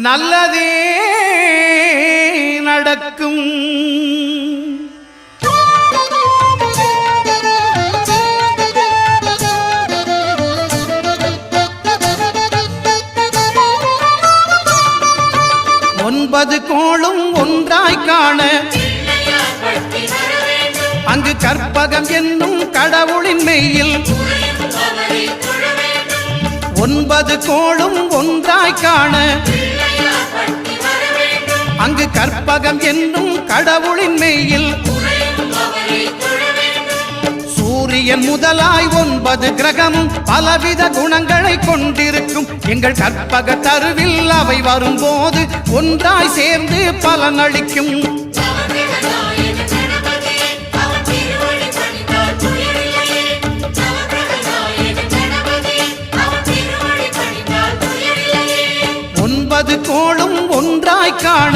நல்லதே நடக்கும். ஒன்பது கோளும் ஒன்றாய் காண அங்கு கற்பகம் என்னும் கடவுளின் மெய்யில் ஒன்பது கோளும் ஒன்றாய் காண அங்கு கற்பகம் என்னும் கடவுளின் மெய்யில் சூரியன் முதலாய் 9 கிரகமும் பலவித குணங்களை கொண்டிருக்கும். எங்கள் கற்பக தருவில் அவை வரும்போது ஒன்றாய் சேர்ந்து பலனளிக்கும். ஒன்பது கோளும் ஒன்றாய் காண